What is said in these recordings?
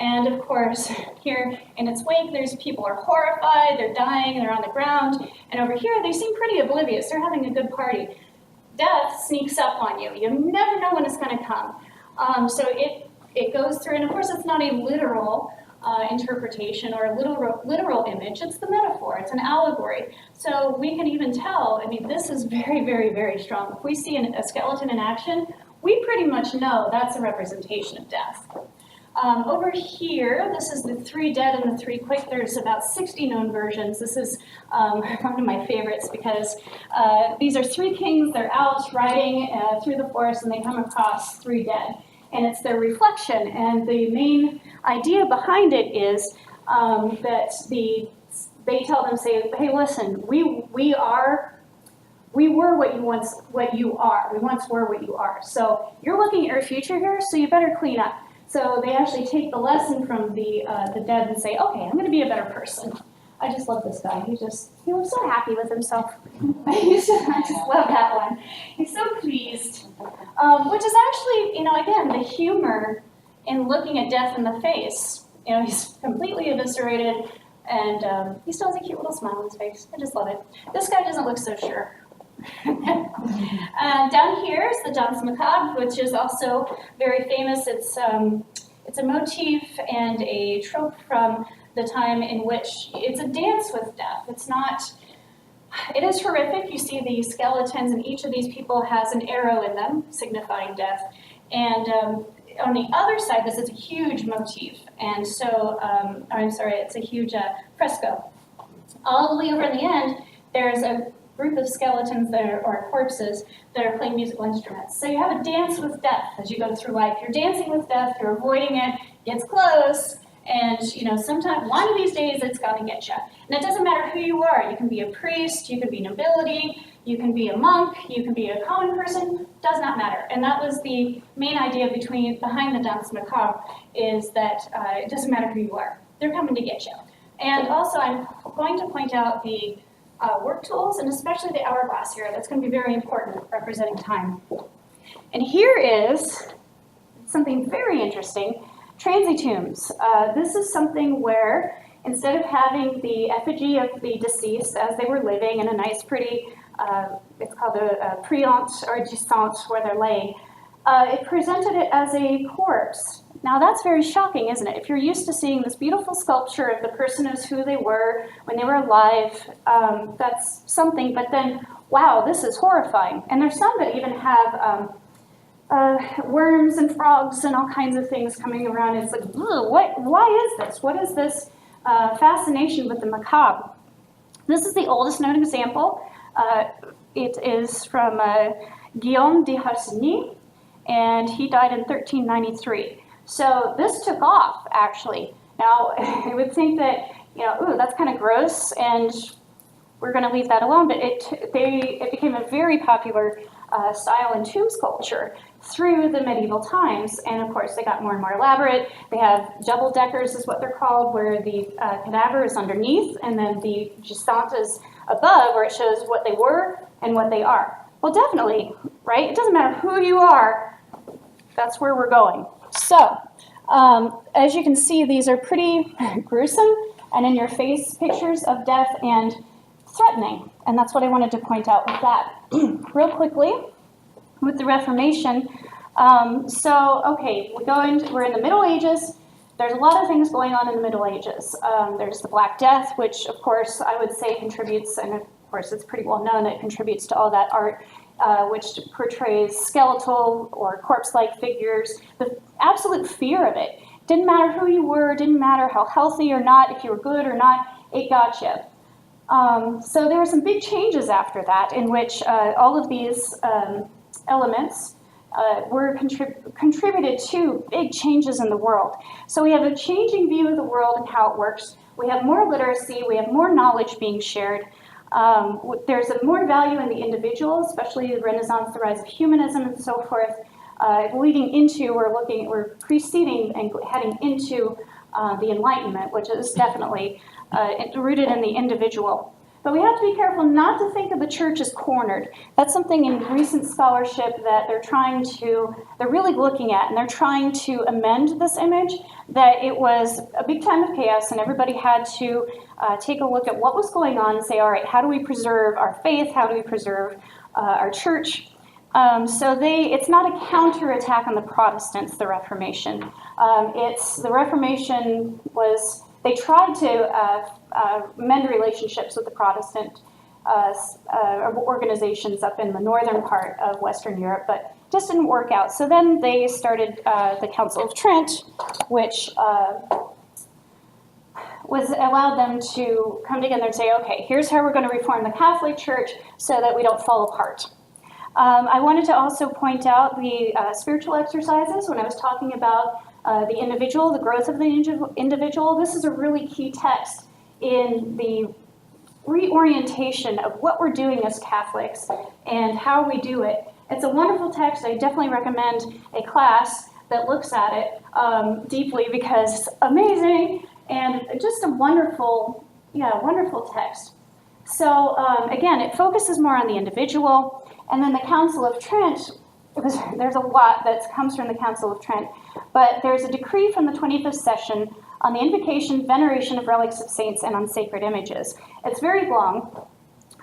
And of course, here in its wake, there's people are horrified, they're dying, they're on the ground. And over here, they seem pretty oblivious. They're having a good party. Death sneaks up on you. You never know when it's going to come. So it goes through, and of course, it's not a literal interpretation or a literal image. It's the metaphor. It's an allegory. So we can even tell, I mean, this is very, very, very strong. If we see a skeleton in action, we pretty much know that's a representation of death. Over here, this is the 3 dead and the 3 quick. There's about 60 known versions. This is one of my favorites because these are 3 kings. They're out riding through the forest and they come across 3 dead. And it's their reflection. And the main idea behind it is that they tell them, say, hey, listen, we were what you are. We once were what you are. So you're looking at your future here, so you better clean up. So they actually take the lesson from the dead and say, okay, I'm going to be a better person. I just love this guy. He was so happy with himself. I just love that one. He's so pleased. Which is actually, again, the humor in looking at death in the face. He's completely eviscerated, and he still has a cute little smile on his face. I just love it. This guy doesn't look so sure. Down here is the Danse Macabre, which is also very famous. It's a motif and a trope from the time in which it's a dance with death. It is horrific. You see the skeletons, and each of these people has an arrow in them, signifying death. And on the other side, this is a huge motif. And so, it's a huge fresco. All the way over in the end, there's a group of skeletons or corpses that are playing musical instruments. So you have a dance with death as you go through life. You're dancing with death, you're avoiding it, gets close, and sometimes one of these days it's gonna get you. And it doesn't matter who you are. You can be a priest, you can be nobility, you can be a monk, you can be a common person, does not matter. And that was the main idea behind the Danse Macabre, is that it doesn't matter who you are. They're coming to get you. And also I'm going to point out the work tools, and especially the hourglass here. That's going to be very important, representing time. And here is something very interesting, transitombs. This is something where instead of having the effigy of the deceased as they were living in a nice, pretty, it's called a priant or a gisante where they're laying, it presented it as a corpse. Now that's very shocking, isn't it? If you're used to seeing this beautiful sculpture of the person as who they were when they were alive, that's something, but then, wow, this is horrifying. And there's some that even have worms and frogs and all kinds of things coming around. It's like, why is this? What is this fascination with the macabre? This is the oldest known example. It is from Guillaume de Harsigny, and he died in 1393. So this took off, actually. Now, I would think that, ooh, that's kind of gross, and we're going to leave that alone, but it became a very popular style in tomb sculpture through the medieval times, and of course they got more and more elaborate. They have double-deckers is what they're called, where the cadaver is underneath, and then the gisante is above, where it shows what they were and what they are. Well, definitely, right? It doesn't matter who you are, that's where we're going. So, as you can see, these are pretty gruesome and in-your-face pictures of death and threatening. And that's what I wanted to point out with that. Real quickly, with the Reformation. We're in the Middle Ages. There's a lot of things going on in the Middle Ages. There's the Black Death, which, of course, I would say contributes, and of course it's pretty well known that it contributes to all that art which portrays skeletal or corpse-like figures, the absolute fear of it. Didn't matter who you were, didn't matter how healthy or not, if you were good or not, it got you. So there were some big changes after that in which all of these elements were contributed to big changes in the world. So we have a changing view of the world and how it works. We have more literacy, we have more knowledge being shared. There's more value in the individual, especially the Renaissance, the rise of humanism and so forth, we're preceding and heading into the Enlightenment, which is definitely rooted in the individual. But we have to be careful not to think of the church as cornered. That's something in recent scholarship that they're really looking at, and they're trying to amend this image, that it was a big time of chaos and everybody had to take a look at what was going on and say, all right, how do we preserve our faith? How do we preserve our church? It's not a counterattack on the Protestants, the Reformation. The Reformation was, they tried to mend relationships with the Protestant organizations up in the northern part of Western Europe, but just didn't work out. So then they started the Council of Trent, which allowed them to come together and say, okay, here's how we're going to reform the Catholic Church so that we don't fall apart. I wanted to also point out the spiritual exercises when I was talking about the individual, the growth of the individual. This is a really key text in the reorientation of what we're doing as Catholics and how we do it. It's a wonderful text. I definitely recommend a class that looks at it deeply because it's amazing and just a wonderful text. So again, it focuses more on the individual. And then the Council of Trent, there's a lot that comes from the Council of Trent, but there's a decree from the 25th session on the invocation, veneration of relics of saints, and on sacred images. It's very long,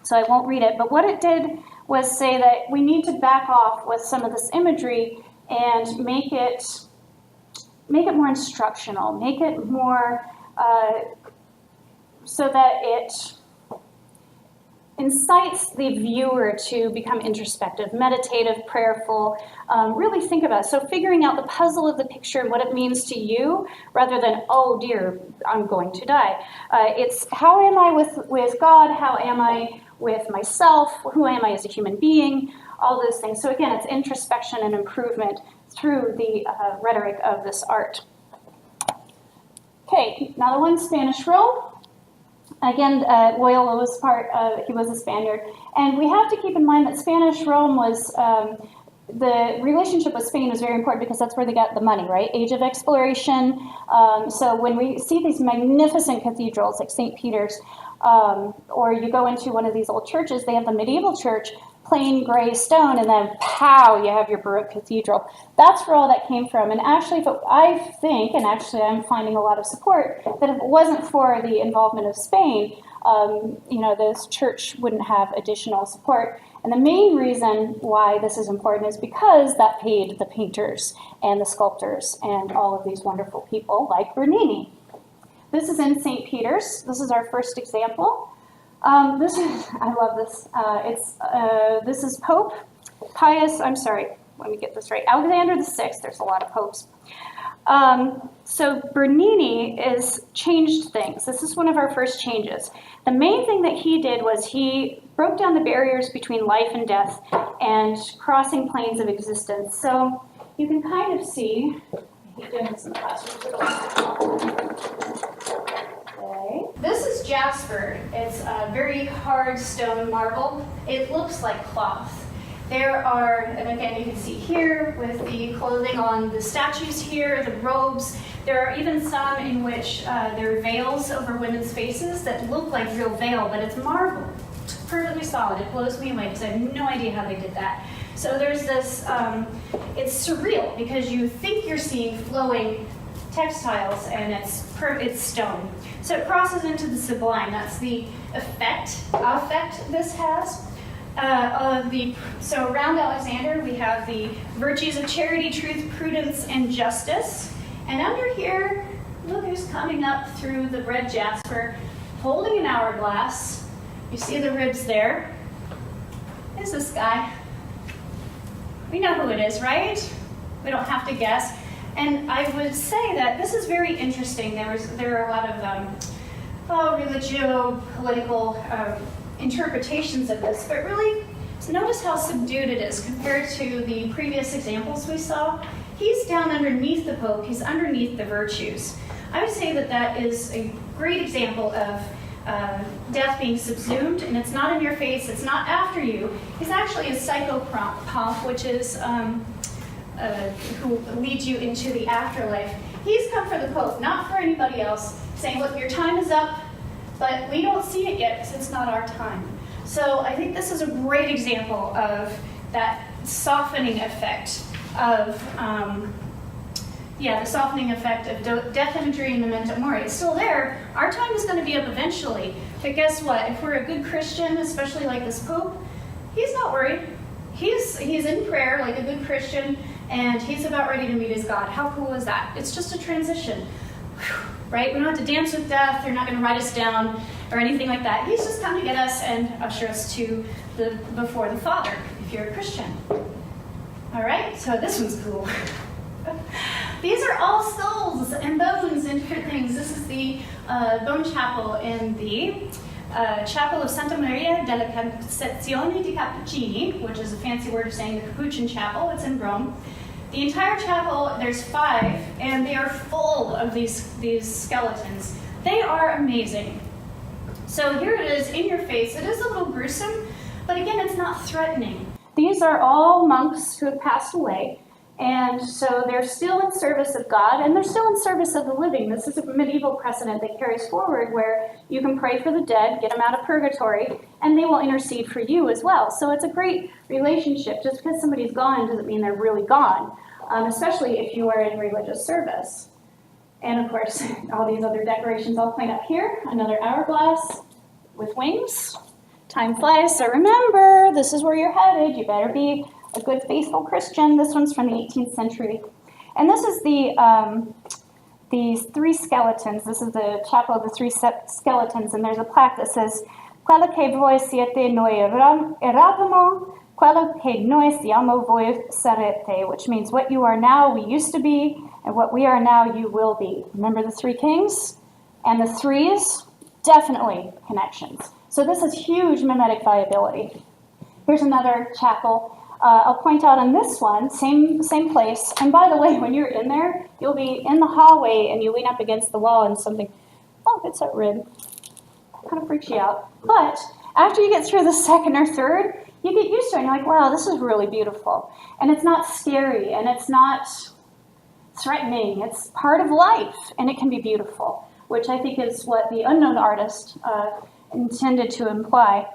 so I won't read it, but what it did was say that we need to back off with some of this imagery and make it more instructional, make it more so that it incites the viewer to become introspective, meditative, prayerful, really think about it. So figuring out the puzzle of the picture and what it means to you, rather than, oh dear, I'm going to die. It's how am I with God? How am I with myself? Who am I as a human being? All those things. So again, it's introspection and improvement through the rhetoric of this art. Okay, another one, Spanish Rome. Again, Loyola was he was a Spaniard. And we have to keep in mind that Spanish Rome was, the relationship with Spain was very important because that's where they got the money, right? Age of exploration. So when we see these magnificent cathedrals like St. Peter's, or you go into one of these old churches, they have the medieval church, plain gray stone, and then pow, you have your Baroque cathedral. That's where all that came from. And actually, I think, and actually I'm finding a lot of support, that if it wasn't for the involvement of Spain, this church wouldn't have additional support. And the main reason why this is important is because that paid the painters and the sculptors and all of these wonderful people like Bernini. This is in St. Peter's. This is our first example. I love this. This is Pope Pius, let me get this right, Alexander VI. There's a lot of popes. So Bernini is changed things. This is one of our first changes. The main thing that he did was he broke down the barriers between life and death and crossing planes of existence. So you can kind of see, I hate doing this in the classroom. This is jasper. It's a very hard stone marble. It looks like cloth. There are, and again you can see here with the clothing on the statues here, the robes, there are even some in which there are veils over women's faces that look like real veil, but it's marble. It's perfectly solid. It blows me away because I have no idea how they did that. So there's this, it's surreal because you think you're seeing flowing textiles and it's stone. So it crosses into the sublime. That's the effect this has. So around Alexander we have the virtues of charity, truth, prudence, and justice. And under here, look who's coming up through the red jasper, holding an hourglass. You see the ribs there. Who's this guy? We know who it is, right? We don't have to guess. And I would say that this is very interesting. There are a lot of religio-political interpretations of this, but really notice how subdued it is compared to the previous examples we saw. He's down underneath the Pope, he's underneath the virtues. I would say that that is a great example of death being subsumed, and it's not in your face, it's not after you. He's actually a psychopomp, which is who leads you into the afterlife. He's come for the Pope, not for anybody else, saying, look, your time is up, but we don't see it yet because it's not our time. So I think this is a great example of that softening effect of, the softening effect of death imagery in Memento Mori. It's still there. Our time is going to be up eventually. But guess what? If we're a good Christian, especially like this Pope, he's not worried. He's in prayer like a good Christian, and he's about ready to meet his God. How cool is that? It's just a transition, right? We don't have to dance with death. They're not going to write us down or anything like that. He's just come to get us and usher us to before the Father, if you're a Christian. All right, so this one's cool. These are all skulls and bones and different things. This is the bone chapel in the Chapel of Santa Maria della Concezione di Cappuccini, which is a fancy word of saying the Capuchin Chapel. It's in Rome. The entire chapel, there's 5, and they are full of these skeletons. They are amazing. So here it is in your face. It is a little gruesome, but again, it's not threatening. These are all monks who have passed away. And so they're still in service of God, and they're still in service of the living. This is a medieval precedent that carries forward where you can pray for the dead, get them out of purgatory, and they will intercede for you as well. So it's a great relationship. Just because somebody's gone doesn't mean they're really gone, especially if you are in religious service. And of course, all these other decorations I'll point up here. Another hourglass with wings. Time flies, so remember, this is where you're headed. You better be a good, faithful Christian. This one's from the 18th century. And this is these 3 skeletons. This is the chapel of the 3 skeletons, and there's a plaque that says, Quello che voi siete noi eravamo, quello che noi siamo voi sarete, which means what you are now, we used to be, and what we are now, you will be. Remember the 3 kings? And the 3s, definitely connections. So this is huge mimetic viability. Here's another chapel. I'll point out on this one, same place. And by the way, when you're in there, you'll be in the hallway and you lean up against the wall and something, oh, it's that rib. Kind of freaks you out. But after you get through the 2nd or 3rd, you get used to it and you're like, wow, this is really beautiful. And it's not scary and it's not threatening. It's part of life and it can be beautiful, which I think is what the unknown artist intended to imply.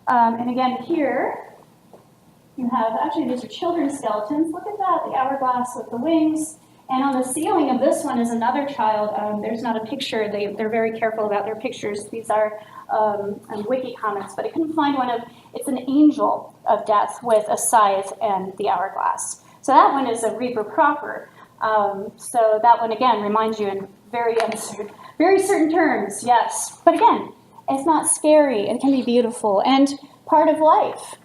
And again, here, you have, actually these are children's skeletons. Look at that, the hourglass with the wings. And on the ceiling of this one is another child. There's not a picture. They're very careful about their pictures. These are wiki comments, but I couldn't find one of, it's an angel of death with a scythe and the hourglass. So that one is a Reaper proper. So that one, again, reminds you in very certain terms, yes. But again, it's not scary. It can be beautiful and part of life.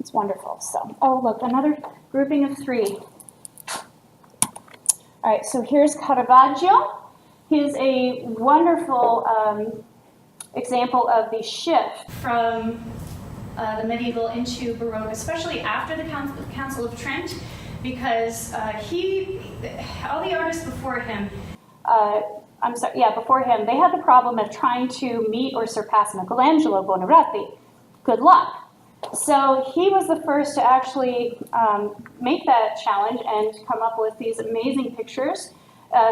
It's wonderful. So, oh, look, another grouping of 3. All right, so here's Caravaggio. He's a wonderful example of the shift from the medieval into Baroque, especially after the Council of Trent, because all the artists before him, before him, they had the problem of trying to meet or surpass Michelangelo Buonarroti. Good luck. So he was the first to actually make that challenge and come up with these amazing pictures.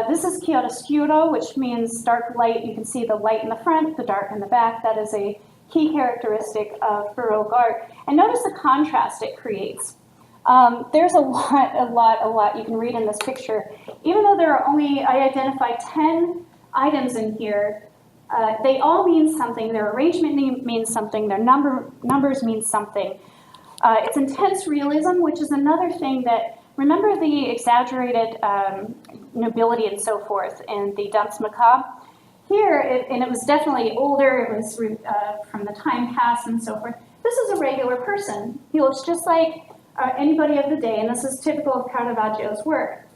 This is chiaroscuro, which means dark light. You can see the light in the front, the dark in the back. That is a key characteristic of Baroque art. And notice the contrast it creates. There's a lot you can read in this picture. Even though there are only, I identified 10 items in here, they all mean something. Their arrangement means something. Their numbers mean something. It's intense realism, which is another thing that, remember the exaggerated nobility and so forth in the Danse Macabre? Here, and it was definitely older, it was from the time past and so forth. This is a regular person. He looks just like anybody of the day, and this is typical of Caravaggio's work.